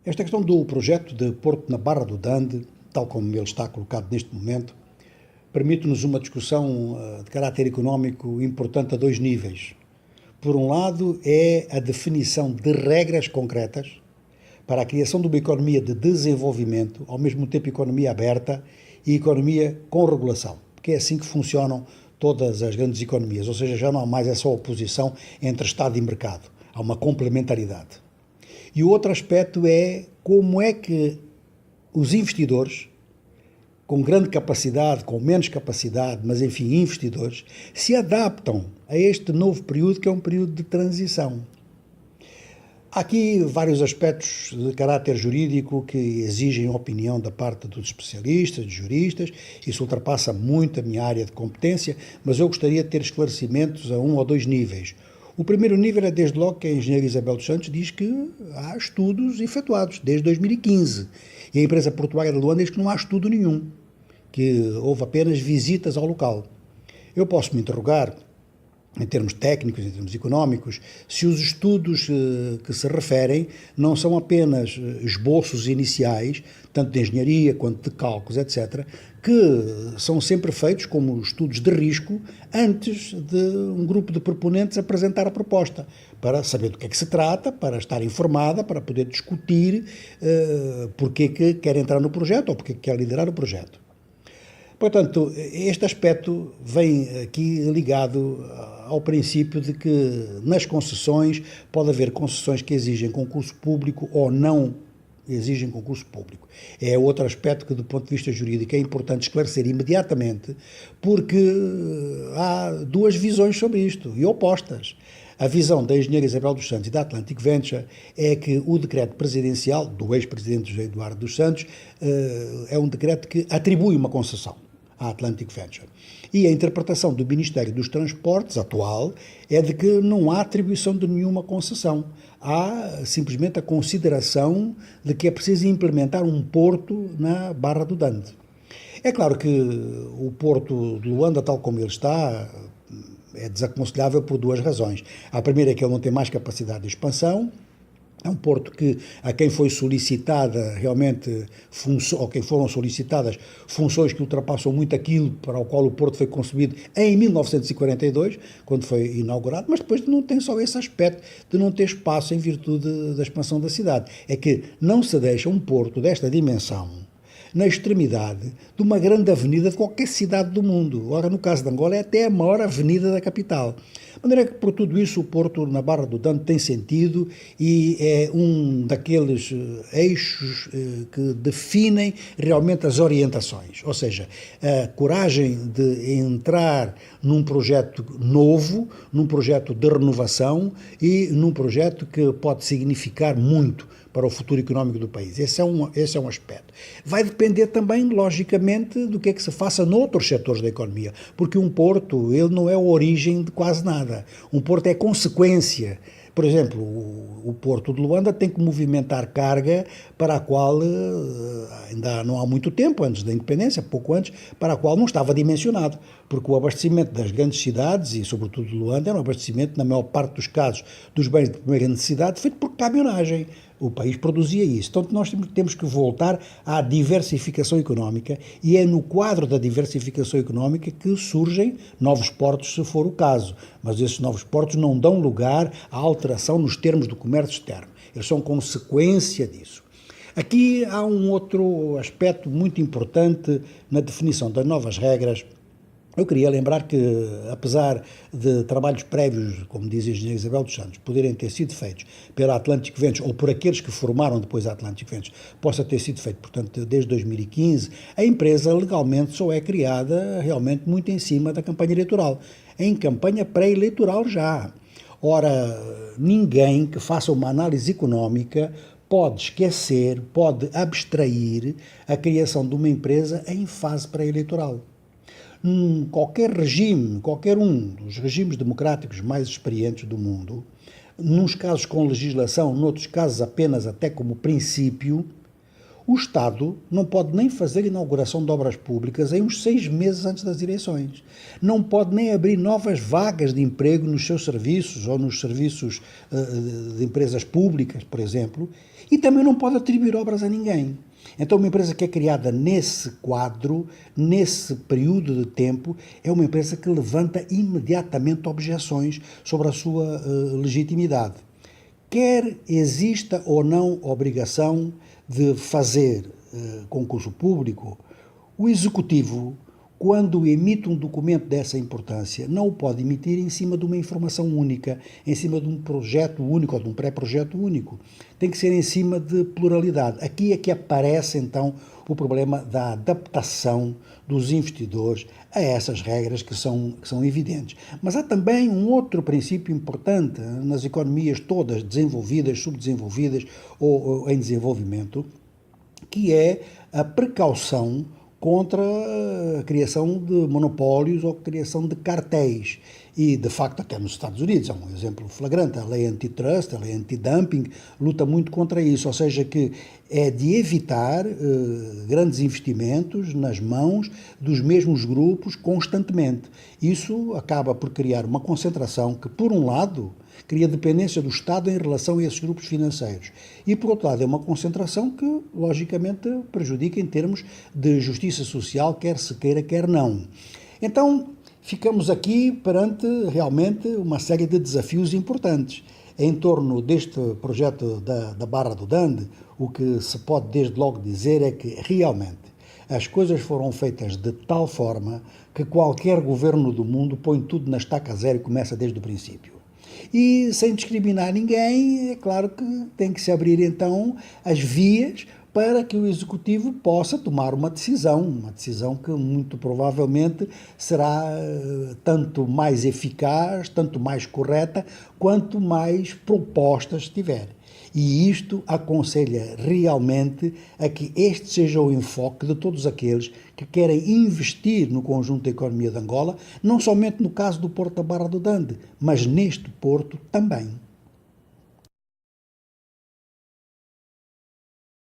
Esta questão do projeto de Porto na Barra do Dande, tal como ele está colocado neste momento, permite-nos uma discussão de caráter económico importante a dois níveis. Por um lado, é a definição de regras concretas para a criação de uma economia de desenvolvimento, ao mesmo tempo economia aberta e economia com regulação, porque é assim que funcionam todas as grandes economias, ou seja, já não há mais essa oposição entre Estado e mercado, há uma complementaridade. E o outro aspecto é como é que os investidores, com grande capacidade, com menos capacidade, mas enfim, investidores, se adaptam a este novo período que é um período de transição. Há aqui vários aspectos de caráter jurídico que exigem opinião da parte dos especialistas, dos juristas, isso ultrapassa muito a minha área de competência, mas eu gostaria de ter esclarecimentos a um ou dois níveis. O primeiro nível é desde logo que a engenheira Isabel dos Santos diz que há estudos efetuados desde 2015 e a empresa portuária de Luanda diz que não há estudo nenhum, que houve apenas visitas ao local. Eu posso me interrogar, em termos técnicos, em termos económicos, se os estudos que se referem não são apenas esboços iniciais, tanto de engenharia quanto de cálculos, etc., que são sempre feitos como estudos de risco antes de um grupo de proponentes apresentar a proposta, para saber do que é que se trata, para estar informada, para poder discutir porque que quer entrar no projeto ou porque quer liderar o projeto. Portanto, este aspecto vem aqui ligado ao princípio de que nas concessões pode haver concessões que exigem concurso público ou não exigem concurso público. É outro aspecto que, do ponto de vista jurídico, é importante esclarecer imediatamente, porque há duas visões sobre isto, e opostas. A visão da engenheira Isabel dos Santos e da Atlantic Venture é que o decreto presidencial do ex-presidente José Eduardo dos Santos é um decreto que atribui uma concessão à Atlantic Venture. E a interpretação do Ministério dos Transportes atual é de que não há atribuição de nenhuma concessão. Há simplesmente a consideração de que é preciso implementar um porto na Barra do Dande. É claro que o porto de Luanda, tal como ele está, é desaconselhável por duas razões. A primeira é que ele não tem mais capacidade de expansão. É um porto que, a quem foi solicitada realmente, ou quem foram solicitadas funções que ultrapassam muito aquilo para o qual o porto foi concebido em 1942, quando foi inaugurado, mas depois não tem só esse aspecto de não ter espaço em virtude da expansão da cidade. É que não se deixa um porto desta dimensão na extremidade de uma grande avenida de qualquer cidade do mundo. Ora, no caso de Angola, é até a maior avenida da capital. De maneira que, por tudo isso, o porto na Barra do Dande tem sentido e é um daqueles eixos que definem realmente as orientações. Ou seja, a coragem de entrar num projeto novo, num projeto de renovação e num projeto que pode significar muito para o futuro económico do país. Esse é um aspecto. Vai depender também, logicamente, do que é que se faça noutros setores da economia, porque um porto, ele não é a origem de quase nada. Um porto é consequência. Por exemplo, o Porto de Luanda tem que movimentar carga para a qual, ainda não há muito tempo, antes da independência, pouco antes, para a qual não estava dimensionado, porque o abastecimento das grandes cidades, e sobretudo de Luanda, era um abastecimento, na maior parte dos casos, dos bens de primeira necessidade, feito por caminhonagem. O país produzia isso. Então nós temos que voltar à diversificação económica e é no quadro da diversificação económica que surgem novos portos, se for o caso. Mas esses novos portos não dão lugar à alteração nos termos do comércio externo. Eles são consequência disso. Aqui há um outro aspecto muito importante na definição das novas regras. Eu queria lembrar que, apesar de trabalhos prévios, como diz a engenheira Isabel dos Santos, poderem ter sido feitos pela Atlantic Venture ou por aqueles que formaram depois a Atlantic Venture, possa ter sido feito, portanto, desde 2015, a empresa legalmente só é criada realmente muito em cima da campanha eleitoral, em campanha pré-eleitoral já. Ora, ninguém que faça uma análise económica pode esquecer, pode abstrair a criação de uma empresa em fase pré-eleitoral. Qualquer regime, qualquer um dos regimes democráticos mais experientes do mundo, nos casos com legislação, noutros casos apenas até como princípio, O Estado não pode nem fazer inauguração de obras públicas em uns 6 meses antes das eleições. Não pode nem abrir novas vagas de emprego nos seus serviços ou nos serviços de empresas públicas, por exemplo, e também não pode atribuir obras a ninguém. Então, uma empresa que é criada nesse quadro, nesse período de tempo, é uma empresa que levanta imediatamente objeções sobre a sua legitimidade. Quer exista ou não obrigação de fazer concurso público, o Executivo, quando emite um documento dessa importância, não o pode emitir em cima de uma informação única, em cima de um projeto único ou de um pré-projeto único. Tem que ser em cima de pluralidade. Aqui é que aparece, então, o problema da adaptação dos investidores a essas regras que são evidentes. Mas há também um outro princípio importante nas economias todas desenvolvidas, subdesenvolvidas ou em desenvolvimento, que é a precaução contra a criação de monopólios ou a criação de cartéis. E, de facto, até nos Estados Unidos, é um exemplo flagrante, a lei antitrust, a lei antidumping, luta muito contra isso, ou seja, que é de evitar grandes investimentos nas mãos dos mesmos grupos constantemente. Isso acaba por criar uma concentração que, por um lado, cria dependência do Estado em relação a esses grupos financeiros. E, por outro lado, é uma concentração que, logicamente, prejudica em termos de justiça social, quer se queira, quer não. Então, ficamos aqui perante, realmente, uma série de desafios importantes. Em torno deste projeto da Barra do Dande, o que se pode desde logo dizer é que, realmente, as coisas foram feitas de tal forma que qualquer governo do mundo põe tudo na estaca zero e começa desde o princípio. E, sem discriminar ninguém, é claro que tem que se abrir, então, as vias para que o Executivo possa tomar uma decisão que muito provavelmente será tanto mais eficaz, tanto mais correta, quanto mais propostas tiver. E isto aconselha realmente a que este seja o enfoque de todos aqueles que querem investir no conjunto da economia de Angola, não somente no caso do Porto da Barra do Dande, mas neste porto também.